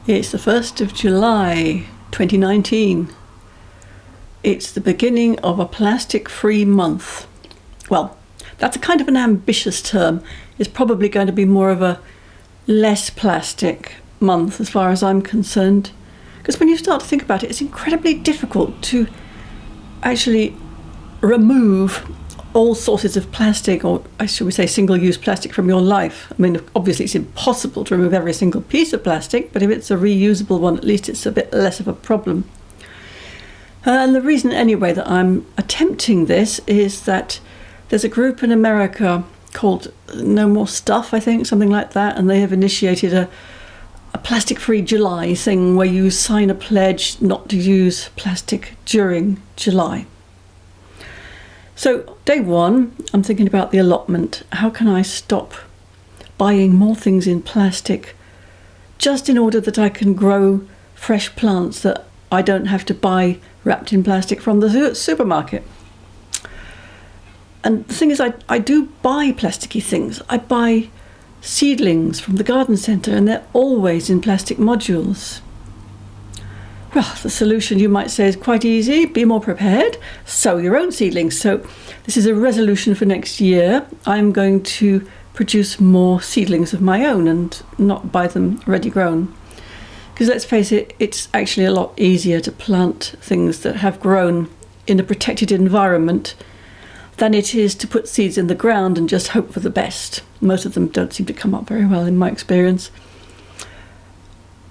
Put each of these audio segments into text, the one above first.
It's the 1st of July 2019. It's the beginning of a plastic-free month. Well, that's a kind of an ambitious term. It's probably going to be more of a less plastic month as far as I'm concerned. Because when you start to think about it, it's incredibly difficult to actually remove all sources of plastic, or should we say single-use plastic, from your life. I mean, obviously it's impossible to remove every single piece of plastic, but if it's a reusable one, at least it's a bit less of a problem. And the reason anyway that I'm attempting this is that there's a group in America called No More Stuff, I think, something like that, and they have initiated a plastic-free July thing where you sign a pledge not to use plastic during July. So day one, I'm thinking about the allotment. How can I stop buying more things in plastic just in order that I can grow fresh plants that I don't have to buy wrapped in plastic from the supermarket? And the thing is, I do buy plasticky things. I buy seedlings from the garden centre, and they're always in plastic modules. Well, the solution, you might say, is quite easy. Be more prepared. Sow your own seedlings. So this is a resolution for next year. I'm going to produce more seedlings of my own and not buy them ready grown. Because let's face it, it's actually a lot easier to plant things that have grown in a protected environment than it is to put seeds in the ground and just hope for the best. Most of them don't seem to come up very well in my experience.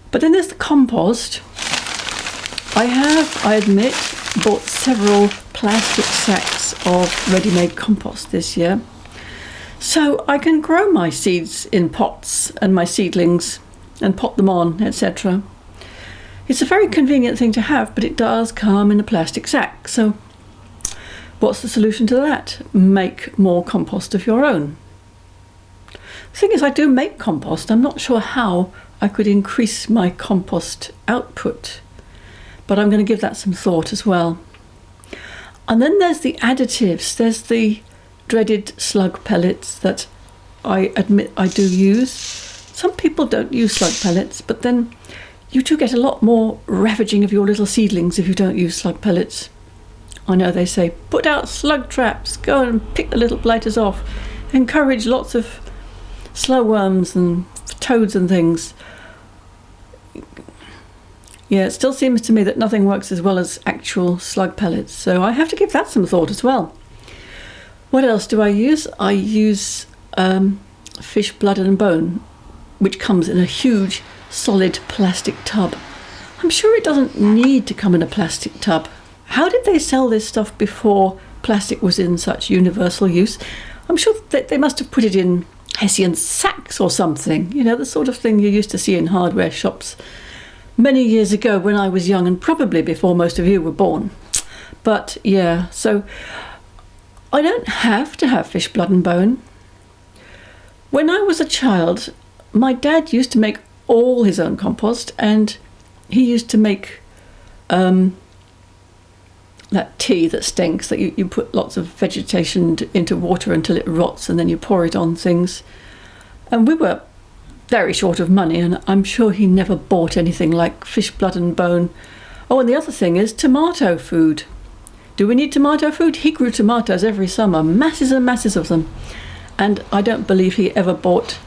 But then there's the compost. I have, I admit, bought several plastic sacks of ready-made compost this year. So I can grow my seeds in pots and my seedlings and pot them on, etc. It's a very convenient thing to have, but it does come in a plastic sack. So what's the solution to that? Make more compost of your own. The thing is, I do make compost. I'm not sure how I could increase my compost output, but I'm going to give that some thought as well. And then there's the additives. There's the dreaded slug pellets that I admit I do use. Some people don't use slug pellets, but then you do get a lot more ravaging of your little seedlings if you don't use slug pellets. I know they say, put out slug traps, go and pick the little blighters off, encourage lots of slow worms and toads and things. Yeah, it still seems to me that nothing works as well as actual slug pellets, so I have to give that some thought as well. What else do I use? I use fish blood and bone, which comes in a huge solid plastic tub. I'm sure it doesn't need to come in a plastic tub. How did they sell this stuff before plastic was in such universal use? I'm sure that they must have put it in Hessian sacks or something, you know, the sort of thing you used to see in hardware shops many years ago when I was young, and probably before most of you were born. But yeah, so I don't have to have fish blood and bone. When I was a child, my dad used to make all his own compost, and he used to make that tea that stinks, that you put lots of vegetation into water until it rots and then you pour it on things. And we were very short of money, and I'm sure he never bought anything like fish blood and bone. Oh, and the other thing is tomato food. Do we need tomato food? He grew tomatoes every summer, masses and masses of them. And I don't believe he ever bought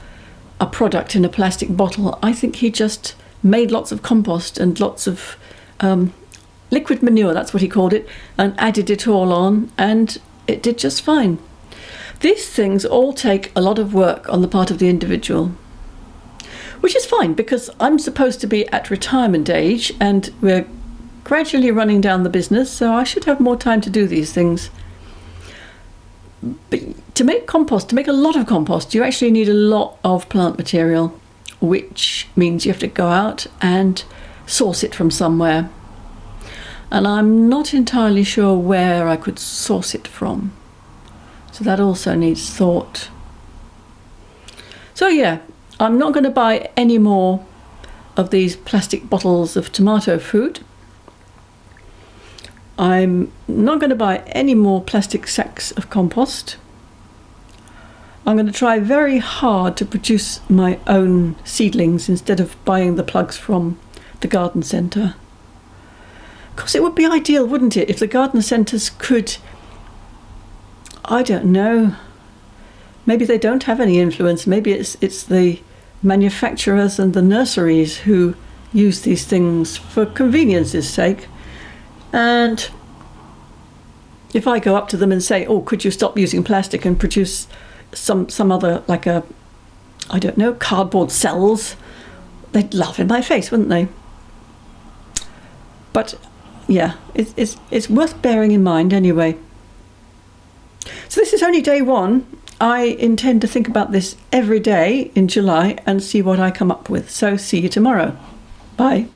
a product in a plastic bottle. I think he just made lots of compost and lots of liquid manure, that's what he called it, and added it all on, and it did just fine. These things all take a lot of work on the part of the individual, which is fine because I'm supposed to be at retirement age and we're gradually running down the business, so I should have more time to do these things. But to make compost, to make a lot of compost, you actually need a lot of plant material, which means you have to go out and source it from somewhere. And I'm not entirely sure where I could source it from. So that also needs thought. So yeah, I'm not going to buy any more of these plastic bottles of tomato food. I'm not going to buy any more plastic sacks of compost. I'm going to try very hard to produce my own seedlings instead of buying the plugs from the garden centre. Of course, it would be ideal, wouldn't it, if the garden centres could, I don't know, maybe they don't have any influence. Maybe it's the manufacturers and the nurseries who use these things for convenience's sake. And if I go up to them and say, oh, could you stop using plastic and produce some other, like a, I don't know, cardboard cells, they'd laugh in my face, wouldn't they? But yeah, it's worth bearing in mind anyway. So this is only day one. I intend to think about this every day in July and see what I come up with. So see you tomorrow. Bye.